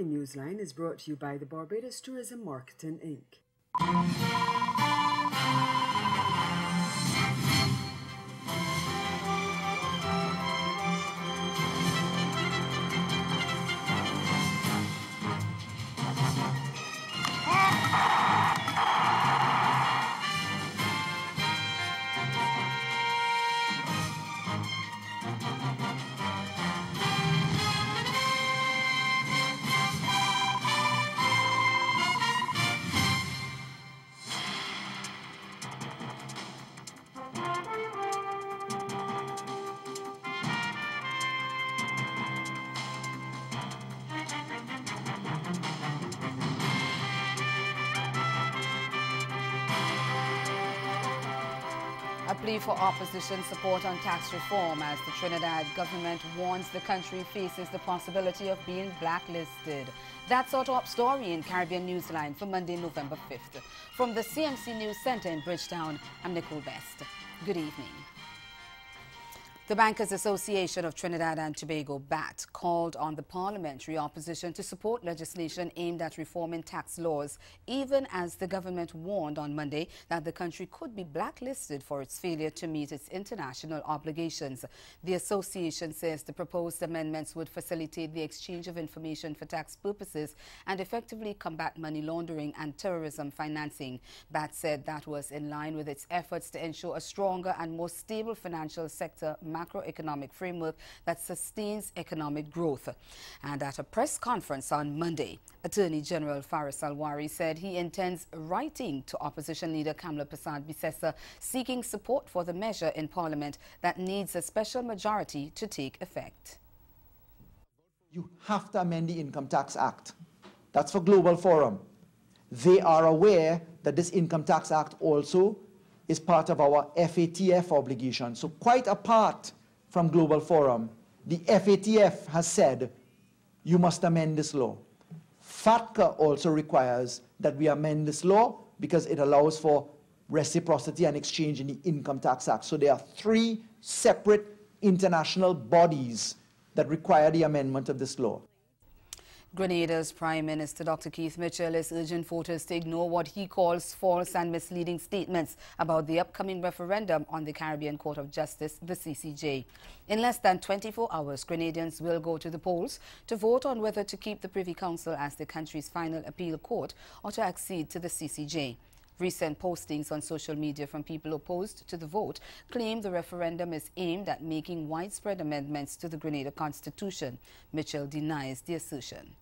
morning Newsline is brought to you by the Barbados Tourism Marketing, Inc. A plea for opposition support on tax reform as the Trinidad government warns the country faces the possibility of being blacklisted. That's our top story in Caribbean Newsline for Monday, November 5th. From the CMC News Center in Bridgetown, I'm Nicole Best. Good evening. The Bankers Association of Trinidad and Tobago, BAT, called on the parliamentary opposition to support legislation aimed at reforming tax laws, even as the government warned on Monday that the country could be blacklisted for its failure to meet its international obligations. The association says the proposed amendments would facilitate the exchange of information for tax purposes and effectively combat money laundering and terrorism financing. BAT said that was in line with its efforts to ensure a stronger and more stable financial sector macroeconomic framework that sustains economic growth. And at a press conference on Monday, Attorney General Faris Alwari said he intends writing to opposition leader Kamla Persad-Bissessar seeking support for the measure in Parliament that needs a special majority to take effect. You have to amend the Income Tax Act. That's for Global Forum. They are aware that this Income Tax Act also is part of our FATF obligation. So quite apart from Global Forum, the FATF has said, you must amend this law. FATCA also requires that we amend this law because it allows for reciprocity and exchange in the Income Tax Act. So there are three separate international bodies that require the amendment of this law. Grenada's Prime Minister Dr. Keith Mitchell is urging voters to ignore what he calls false and misleading statements about the upcoming referendum on the Caribbean Court of Justice, the CCJ. In less than 24 hours, Grenadians will go to the polls to vote on whether to keep the Privy Council as the country's final appeal court or to accede to the CCJ. Recent postings on social media from people opposed to the vote claim the referendum is aimed at making widespread amendments to the Grenada Constitution. Mitchell denies the assertion.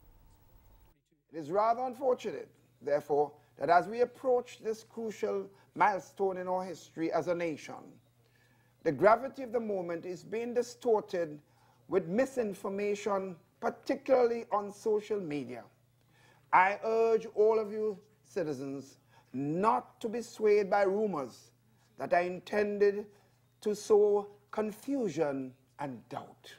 It is rather unfortunate, therefore, that as we approach this crucial milestone in our history as a nation, the gravity of the moment is being distorted with misinformation, particularly on social media. I urge all of you citizens not to be swayed by rumors that are intended to sow confusion and doubt.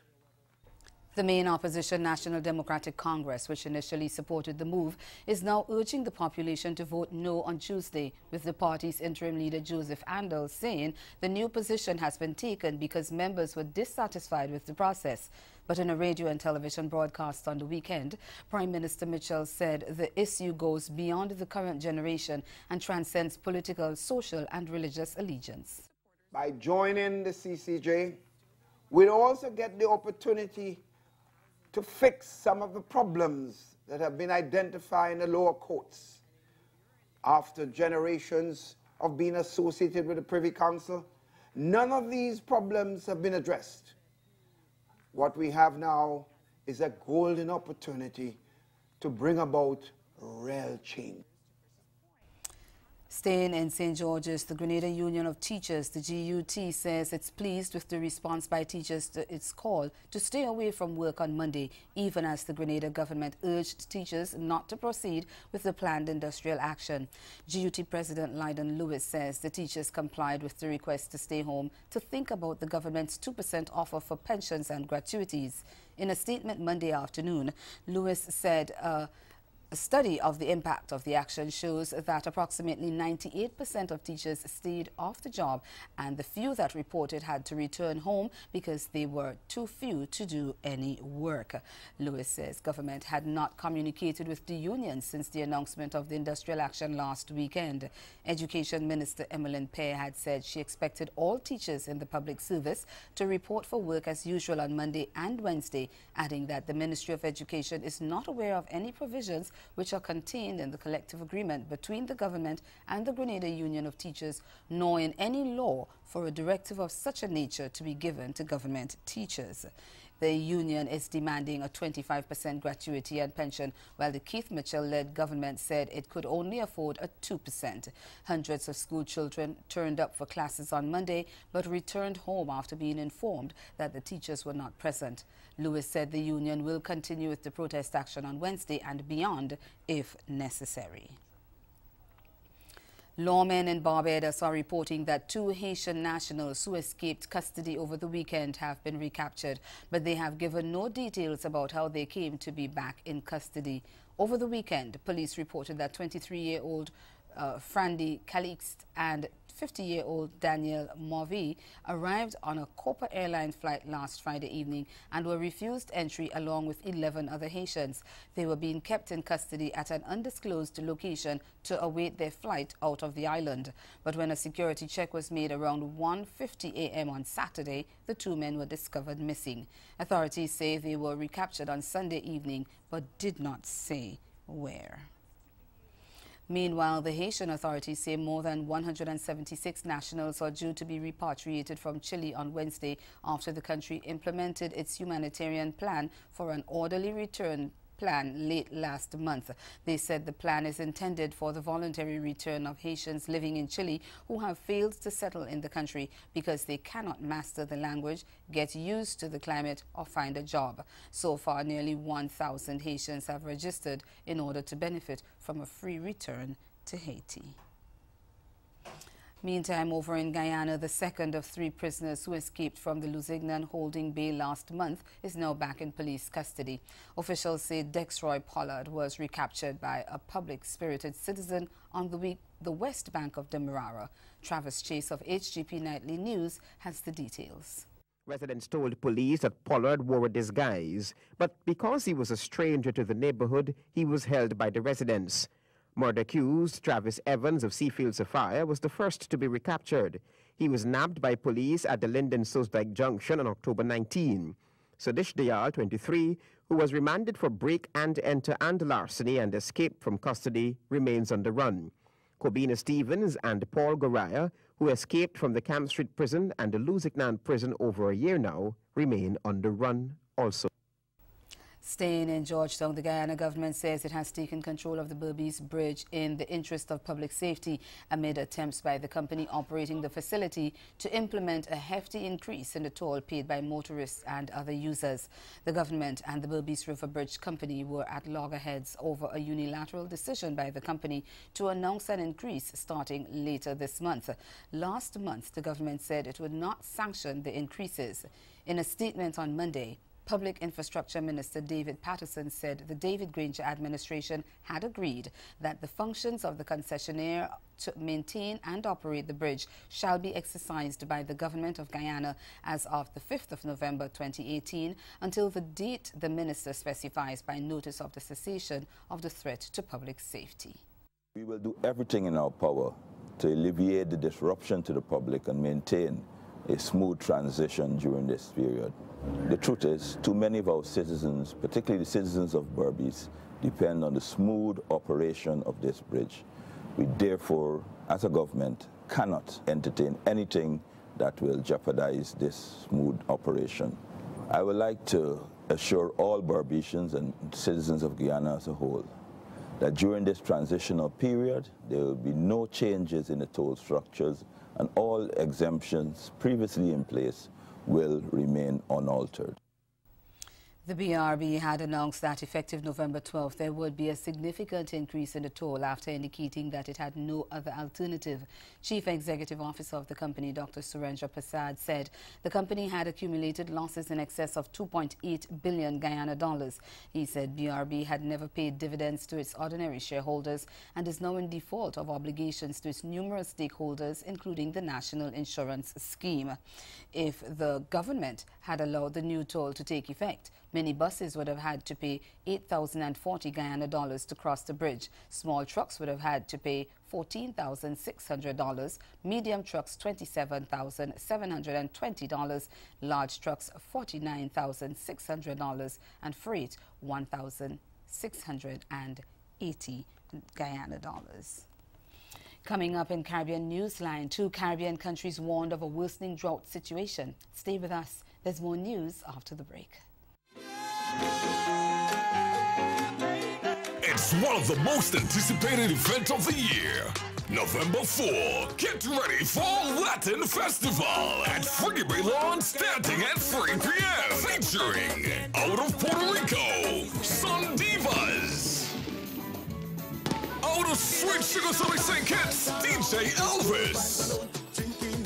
The main opposition, National Democratic Congress, which initially supported the move, is now urging the population to vote no on Tuesday, with the party's interim leader Joseph Andel saying the new position has been taken because members were dissatisfied with the process. But in a radio and television broadcast on the weekend, Prime Minister Mitchell said the issue goes beyond the current generation and transcends political, social and religious allegiance. By joining the CCJ, we'll also get the opportunity to fix some of the problems that have been identified in the lower courts. After generations of being associated with the Privy Council, none of these problems have been addressed. What we have now is a golden opportunity to bring about real change. Staying in St. George's, the Grenada Union of Teachers, the GUT, says it's pleased with the response by teachers to its call to stay away from work on Monday, even as the Grenada government urged teachers not to proceed with the planned industrial action. GUT President Lydon Lewis says the teachers complied with the request to stay home to think about the government's 2% offer for pensions and gratuities. In a statement Monday afternoon, Lewis said A study of the impact of the action shows that approximately 98% of teachers stayed off the job, and the few that reported had to return home because they were too few to do any work. Lewis says government had not communicated with the union since the announcement of the industrial action last weekend. Education Minister Emmeline Pear had said she expected all teachers in the public service to report for work as usual on Monday and Wednesday, adding that the Ministry of Education is not aware of any provisions which are contained in the collective agreement between the government and the Grenada Union of Teachers, nor in any law for a directive of such a nature to be given to government teachers. The union is demanding a 25% gratuity and pension, while the Keith Mitchell-led government said it could only afford a 2%. Hundreds of school children turned up for classes on Monday, but returned home after being informed that the teachers were not present. Lewis said the union will continue with the protest action on Wednesday and beyond if necessary. Lawmen in Barbados are reporting that 2 Haitian nationals who escaped custody over the weekend have been recaptured, but they have given no details about how they came to be back in custody. Over the weekend, police reported that 23-year-old Frandy Calixte and 50-year-old Daniel Morvi arrived on a Copa Airline flight last Friday evening and were refused entry along with 11 other Haitians. They were being kept in custody at an undisclosed location to await their flight out of the island. But when a security check was made around 1:50 a.m. on Saturday, the 2 men were discovered missing. Authorities say they were recaptured on Sunday evening but did not say where. Meanwhile, the Haitian authorities say more than 176 nationals are due to be repatriated from Chile on Wednesday after the country implemented its humanitarian plan for an orderly return plan late last month. They said the plan is intended for the voluntary return of Haitians living in Chile who have failed to settle in the country because they cannot master the language, get used to the climate, or find a job. So far, nearly 1,000 Haitians have registered in order to benefit from a free return to Haiti. Meantime, over in Guyana, the second of 3 prisoners who escaped from the Lusignan holding bay last month is now back in police custody. Officials say Dexroy Pollard was recaptured by a public-spirited citizen on the west bank of Demerara. Travis Chase of HGP Nightly News has the details. Residents told police that Pollard wore a disguise, but because he was a stranger to the neighborhood, he was held by the residents. Murder-accused Travis Evans of Seafield Sapphire was the first to be recaptured. He was nabbed by police at the Linden-Sosdyke Junction on October 19. Sadish Dayal, 23, who was remanded for break-and-enter and larceny and escape from custody, remains on the run. Kobina Stevens and Paul Goraya, who escaped from the Camp Street prison and the Lusignan prison over a year now, remain on the run also. Staying in Georgetown, the Guyana government says it has taken control of the Berbice Bridge in the interest of public safety amid attempts by the company operating the facility to implement a hefty increase in the toll paid by motorists and other users. The government and the Berbice River Bridge Company were at loggerheads over a unilateral decision by the company to announce an increase starting later this month. Last month, the government said it would not sanction the increases. In a statement on Monday, Public Infrastructure Minister David Patterson said the David Granger administration had agreed that the functions of the concessionaire to maintain and operate the bridge shall be exercised by the government of Guyana as of the 5th of November 2018 until the date the minister specifies by notice of the cessation of the threat to public safety. We will do everything in our power to alleviate the disruption to the public and maintain a smooth transition during this period. The truth is, too many of our citizens, particularly the citizens of Berbice, depend on the smooth operation of this bridge. We therefore, as a government, cannot entertain anything that will jeopardize this smooth operation. I would like to assure all Berbicians and citizens of Guyana as a whole that during this transitional period, there will be no changes in the toll structures and all exemptions previously in place will remain unaltered. The BRB had announced that effective November 12th, there would be a significant increase in the toll after indicating that it had no other alternative. Chief Executive Officer of the company, Dr. Surendra Prasad, said the company had accumulated losses in excess of 2.8 billion Guyana dollars. He said BRB had never paid dividends to its ordinary shareholders and is now in default of obligations to its numerous stakeholders, including the National Insurance Scheme. If the government had allowed the new toll to take effect, many buses would have had to pay 8,040 Guyana dollars to cross the bridge. Small trucks would have had to pay $14,600, medium trucks $27,720, large trucks $49,600, and freight $1,680 Guyana dollars. Coming up in Caribbean Newsline, 2 Caribbean countries warned of a worsening drought situation. Stay with us. There's more news after the break. It's one of the most anticipated events of the year. November 4, get ready for Latin Festival at Friggy Baylon starting at 3 p.m. Featuring out of Puerto Rico, Sun Divas. Out of Sweet Sugar Sully St. Kitts, DJ Elvis.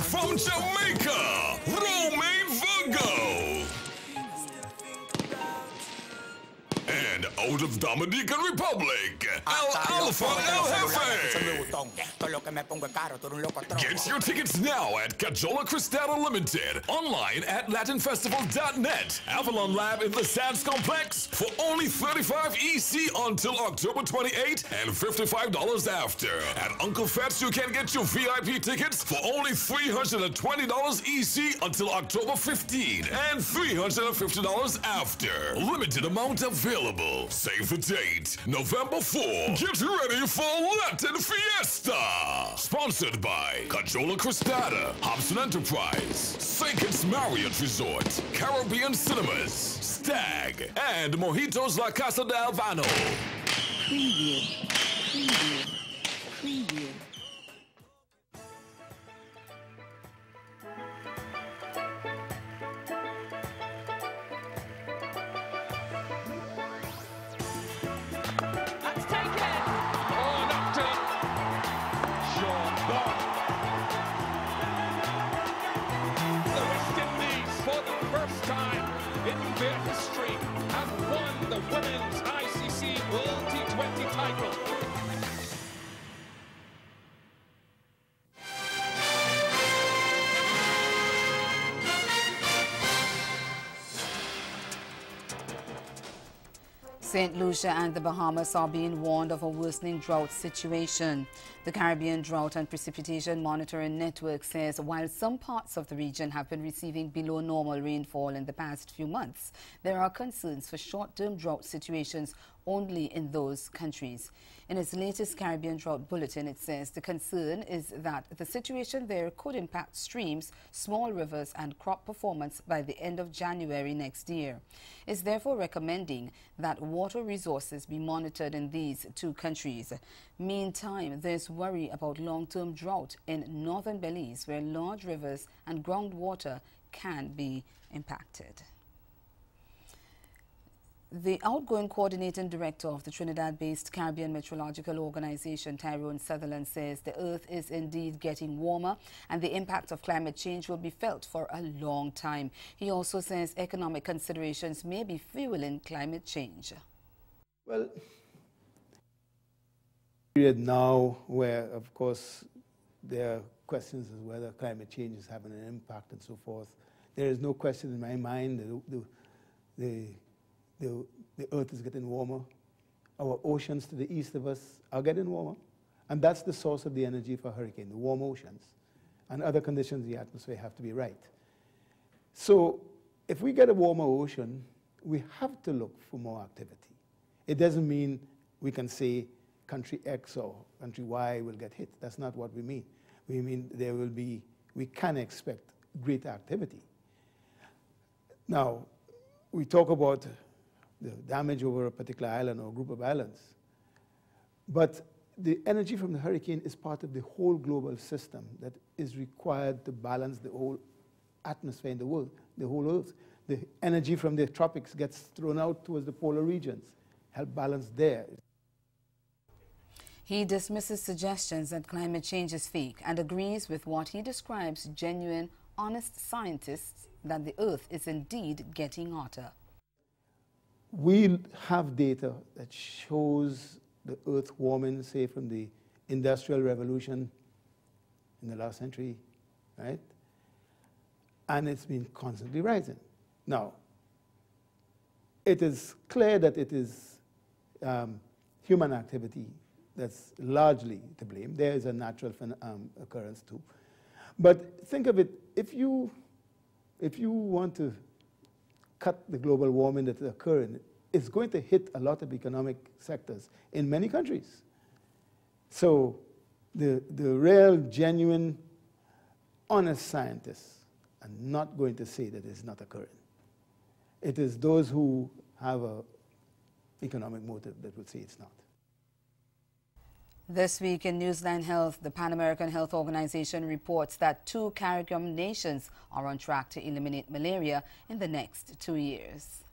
From Jamaica, Romaine Virgo. And out of Dominican Republic, El Alpha El Jefe. Get your tickets now at Cajola Cristal Limited, online at latinfestival.net. Avalon Lab in the Sands Complex for only $35 EC until October 28 and $55 after. At Uncle Fats, you can get your VIP tickets for only $320 EC until October 15 and $350 after. Limited amount available. Save the date, November 4. Get ready for Latin Fiesta. Sponsored by Cajola Cristata, Hobson Enterprise, St. Kitts Marriott Resort, Caribbean Cinemas, Stag, and Mojitos La Casa de Albano. Preview. Preview. Preview. Their history have won the Women's ICC World T20 title. St. Lucia and the Bahamas are being warned of a worsening drought situation. The Caribbean Drought and Precipitation Monitoring Network says while some parts of the region have been receiving below normal rainfall in the past few months, there are concerns for short-term drought situations only in those countries. In its latest Caribbean Drought Bulletin, it says the concern is that the situation there could impact streams, small rivers and crop performance by the end of January next year. It's therefore recommending that water resources be monitored in these 2 countries. Meantime, there's worry about long-term drought in northern Belize, where large rivers and groundwater can be impacted. The outgoing coordinating director of the Trinidad-based Caribbean Meteorological Organization, Tyrone Sutherland, says the Earth is indeed getting warmer and the impact of climate change will be felt for a long time. He also says economic considerations may be fueling climate change. Well, period now where, of course, there are questions as whether climate change is having an impact and so forth. There is no question in my mind that the Earth is getting warmer. Our oceans to the east of us are getting warmer. And that's the source of the energy for a hurricane, the warm oceans. And other conditions in the atmosphere have to be right. So if we get a warmer ocean, we have to look for more activity. It doesn't mean we can say country X or country Y will get hit. That's not what we mean. We mean we can expect greater activity. Now, we talk about the damage over a particular island or a group of islands. But the energy from the hurricane is part of the whole global system that is required to balance the whole atmosphere in the world, the whole Earth, the energy from the tropics gets thrown out towards the polar regions, help balance there. He dismisses suggestions that climate change is fake and agrees with what he describes genuine, honest scientists that the Earth is indeed getting hotter. We have data that shows the Earth warming, say, from the Industrial Revolution in the last century, right? And it's been constantly rising. Now, it is clear that it is human activity that's largely to blame. There is a natural occurrence too. But think of it, if you want to cut the global warming that is occurring, it's going to hit a lot of economic sectors in many countries. So the real, genuine, honest scientists are not going to say that it's not occurring. It is those who have an economic motive that would say it's not. This week in Newsline Health, the Pan American Health Organization reports that 2 CARICOM nations are on track to eliminate malaria in the next 2 years.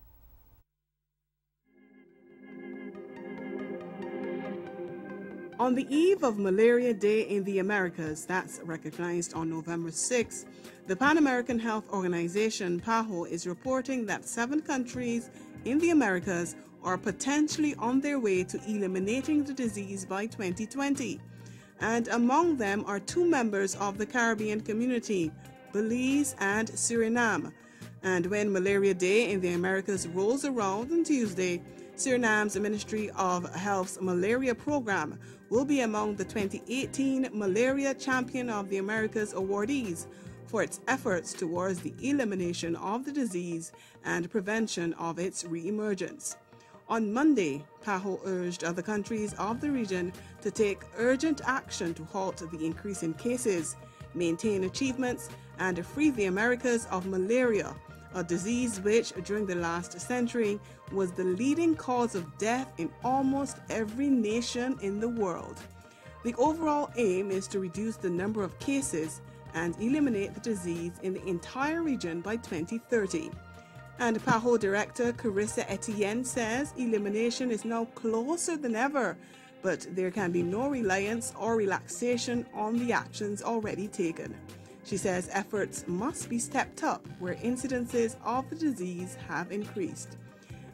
On the eve of Malaria Day in the Americas, that's recognized on November 6, the Pan American Health Organization, PAHO, is reporting that 7 countries in the Americas are potentially on their way to eliminating the disease by 2020. And among them are 2 members of the Caribbean community, Belize and Suriname. And when Malaria Day in the Americas rolls around on Tuesday, Suriname's Ministry of Health's malaria program will be among the 2018 Malaria Champion of the Americas awardees for its efforts towards the elimination of the disease and prevention of its reemergence. On Monday, PAHO urged other countries of the region to take urgent action to halt the increase in cases, maintain achievements, and free the Americas of malaria, a disease which, during the last century, was the leading cause of death in almost every nation in the world. The overall aim is to reduce the number of cases and eliminate the disease in the entire region by 2030. And PAHO Director Carissa Etienne says elimination is now closer than ever, but there can be no reliance or relaxation on the actions already taken. She says efforts must be stepped up where incidences of the disease have increased.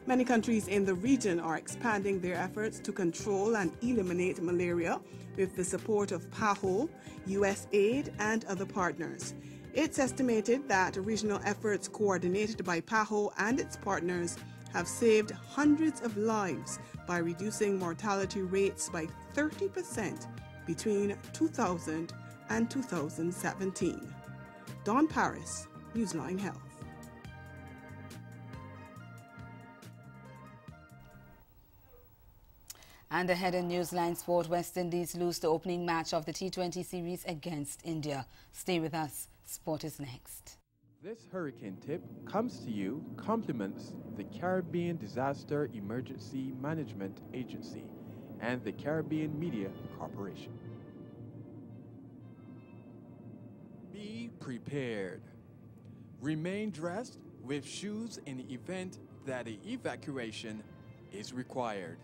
Many countries in the region are expanding their efforts to control and eliminate malaria with the support of PAHO, USAID, and other partners. It's estimated that regional efforts coordinated by PAHO and its partners have saved hundreds of lives by reducing mortality rates by 30% between 2000 and 2017. Dawn Paris, Newsline Health. And ahead in Newsline Sport, West Indies lose the opening match of the T20 series against India. Stay with us. Sport is next. This hurricane tip comes to you compliments the Caribbean Disaster Emergency Management Agency and the Caribbean Media Corporation. Be prepared. Remain dressed with shoes in the event that the evacuation is required.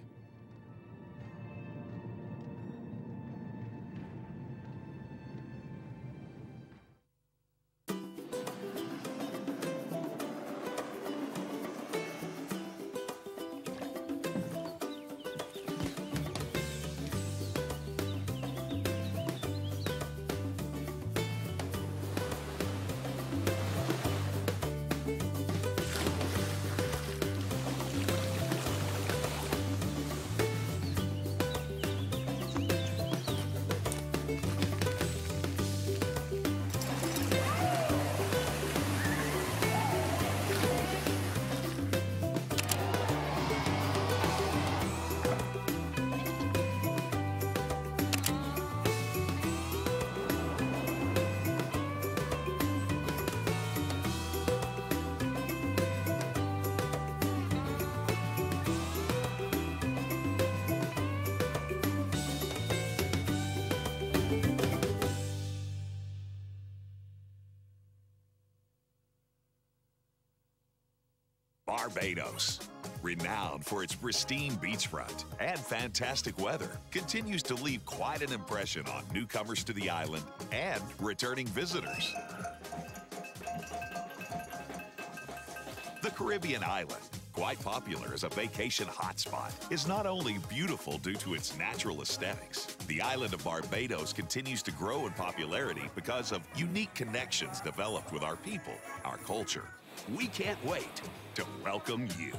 Barbados. Renowned for its pristine beachfront and fantastic weather, continues to leave quite an impression on newcomers to the island and returning visitors. The Caribbean island, quite popular as a vacation hotspot, is not only beautiful due to its natural aesthetics. The island of Barbados continues to grow in popularity because of unique connections developed with our people, our culture. We can't wait to welcome you.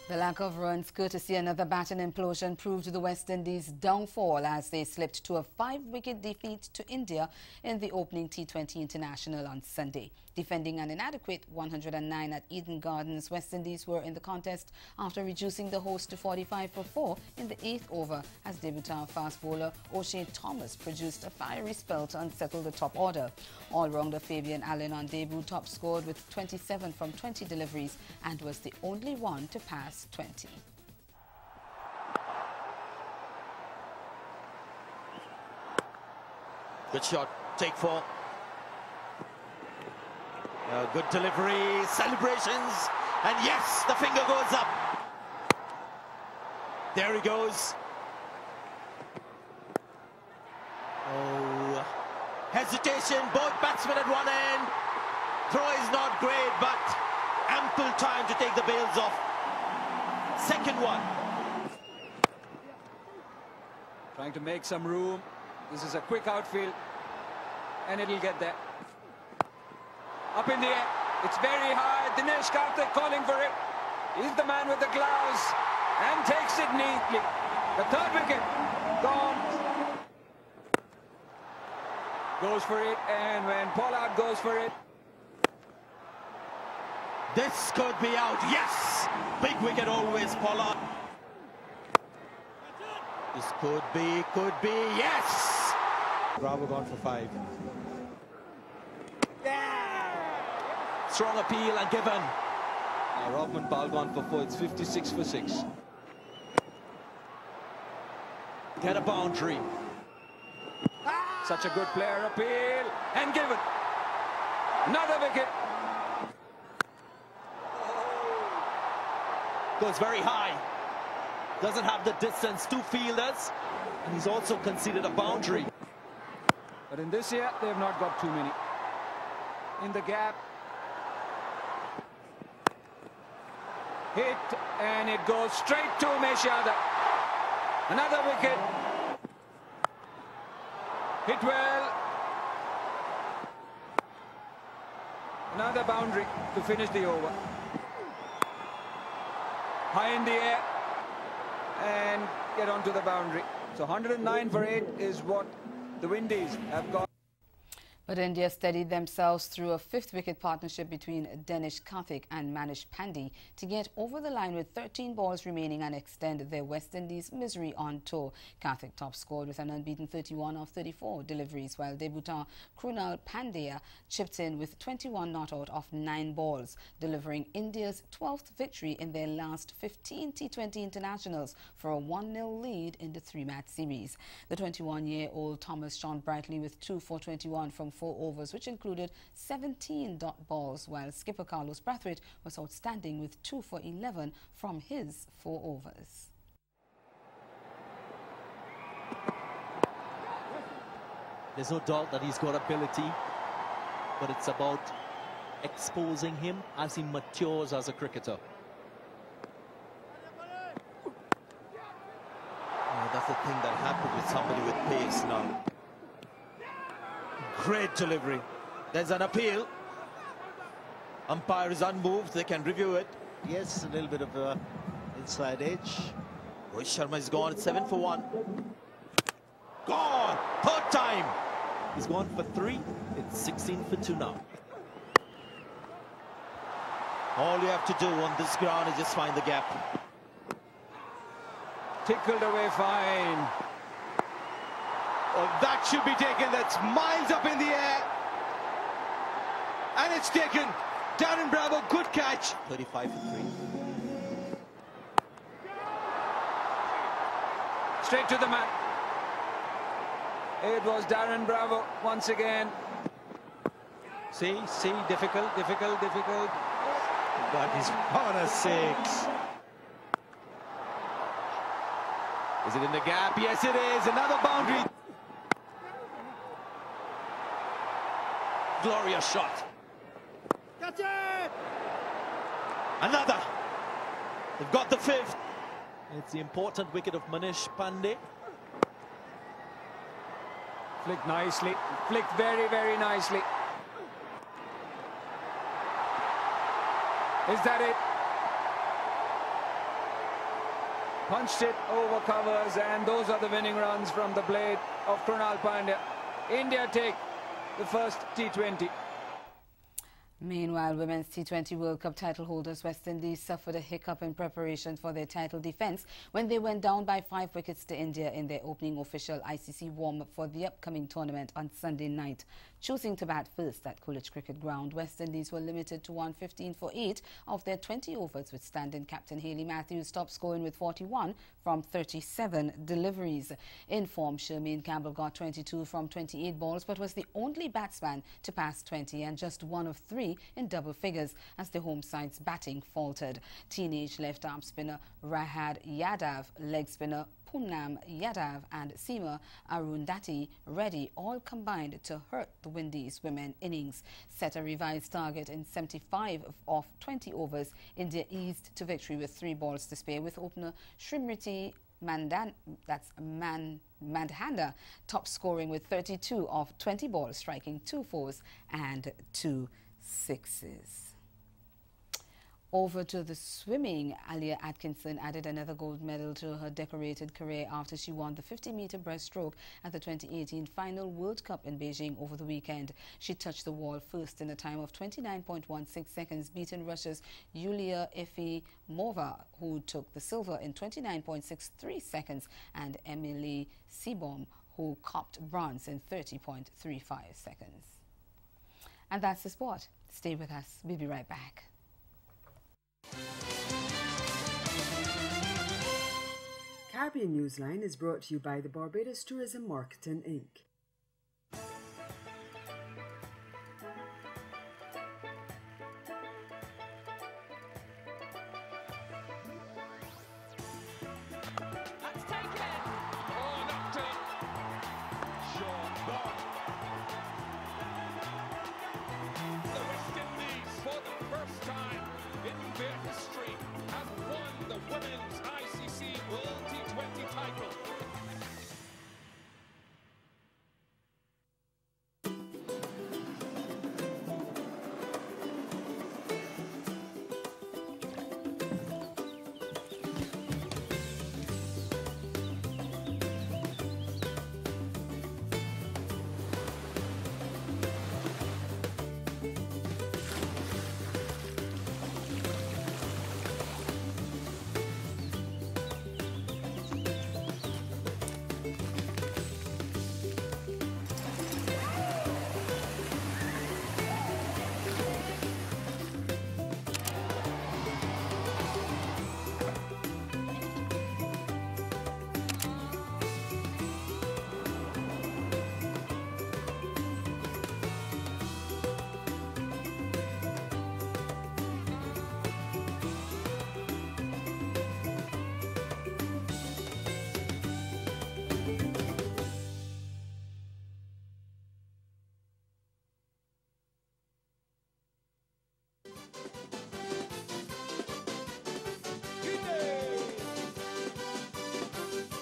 The lack of runs courtesy another baton implosion proved the West Indies' downfall as they slipped to a 5-wicket defeat to India in the opening T20 International on Sunday. Defending an inadequate 109 at Eden Gardens, West Indies were in the contest after reducing the host to 45 for 4 in the 8th over as debutant fast bowler O'Shea Thomas produced a fiery spell to unsettle the top order. All-rounder Fabian Allen on debut top scored with 27 from 20 deliveries and was the only one to pass 20. Good shot, take 4. Good delivery, celebrations, and yes, the finger goes up. There he goes. Oh, hesitation, both batsmen at one end. Throw is not great, but ample time to take the bails off. Second one. Trying to make some room. This is a quick outfield, and it'll get there. Up in the air, it's very high. Dinesh Karthik calling for it. He's the man with the gloves and takes it neatly. The 3rd wicket gone. Goes for it, and when Pollard goes for it. This could be out, yes! Big wicket always, Pollard. This could be, yes! Bravo gone for 5. Strong appeal and given. Rodman Pal gone for 4. It's 56 for 6. Get a boundary. Such a good player, appeal and given. Another wicket. Goes very high. Doesn't have the distance, 2 fielders. And he's also conceded a boundary. But in this year, they've not got too many. In the gap. Hit, and it goes straight to Umesh Yadav. Another wicket. Hit well. Another boundary to finish the over. High in the air and get onto the boundary. So 109 for 8 is what the Windies have got. But India steadied themselves through a 5th wicket partnership between Dinesh Karthik and Manish Pandey to get over the line with 13 balls remaining and extend their West Indies misery on tour. Karthik top scored with an unbeaten 31 of 34 deliveries, while debutant Krunal Pandya chipped in with 21 not out of 9 balls, delivering India's 12th victory in their last 15 T20 internationals for a 1-0 lead in the 3-match series. The 21-year-old Thomas shone brightly with 2 for 21 from 4 overs, which included 17 dot balls, while skipper Carlos Brathwaite was outstanding with 2 for 11 from his 4 overs. There's no doubt that he's got ability, but it's about exposing him as he matures as a cricketer. That's the thing that happened with somebody with pace now. Great delivery. There's an appeal. Umpire is unmoved. They can review it. Yes, a little bit of inside edge. Rohit Sharma is gone. It's 7 for 1. Gone. 3rd time. He's gone for 3. It's 16 for 2 now. All you have to do on this ground is just find the gap. Tickled away fine. Oh, that should be taken. That's miles up in the air. And it's taken. Darren Bravo, good catch. 35 for 3. Straight to the man. It was Darren Bravo once again. See, difficult. But he's on a 6. Is it in the gap? Yes, it is. Another boundary. Glorious shot. Catch it! Another. They've got the 5th. It's the important wicket of Manish Pandey. Flicked nicely. Flicked very, very nicely. Is that it? Punched it over covers, and those are the winning runs from the blade of Krunal Pandya. India take the first T20. Meanwhile, Women's T20 World Cup title holders West Indies suffered a hiccup in preparation for their title defence when they went down by 5 wickets to India in their opening official ICC warm-up for the upcoming tournament on Sunday night. Choosing to bat first at Coolidge Cricket Ground, West Indies were limited to 115 for 8 of their 20 overs, with stand-in captain Hayley Matthews top scoring with 41 from 37 deliveries. In form, Shermaine Campbell got 22 from 28 balls but was the only batsman to pass 20 and just one of 3 in double figures as the home side's batting faltered. Teenage left-arm spinner Rahad Yadav, leg spinner Poonam Yadav and seamer Arundhati Reddy all combined to hurt the Windies' women innings. Set a revised target in 75 of 20 overs, India eased to victory with 3 balls to spare, with opener Shrimriti Mandhana top scoring with 32 of 20 balls, striking 2 fours and 2 sixes. Over to the swimming, Alia Atkinson added another gold medal to her decorated career after she won the 50-meter breaststroke at the 2018 Final World Cup in Beijing over the weekend. She touched the wall first in a time of 29.16 seconds, beating Russia's Yulia Efimova, who took the silver in 29.63 seconds, and Emily Seebohm, who copped bronze in 30.35 seconds. And that's the sport. Stay with us. We'll be right back. Caribbean Newsline is brought to you by the Barbados Tourism Marketing, Inc.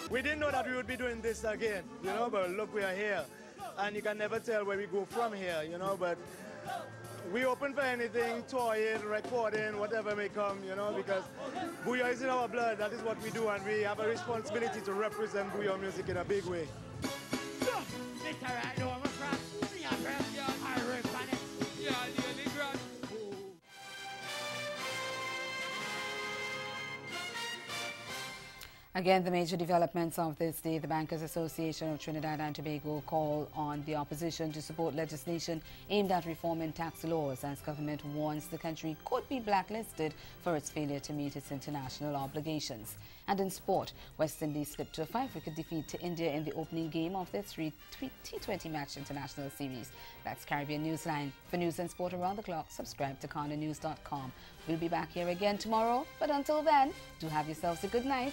We didn't know that we would be doing this again, you know, but look, we are here. And you can never tell where we go from here, you know, but we open for anything, touring, recording, whatever may come, you know, because Booyah is in our blood. That is what we do, and we have a responsibility to represent Booyah music in a big way. Again, the major developments of this day, the Bankers Association of Trinidad and Tobago call on the opposition to support legislation aimed at reforming tax laws as government warns the country could be blacklisted for its failure to meet its international obligations. And in sport, West Indies slipped to a 5-wicket defeat to India in the opening game of their T20 match international series. That's Caribbean Newsline. For news and sport around the clock, subscribe to CondaNews.com. We'll be back here again tomorrow, but until then, do have yourselves a good night.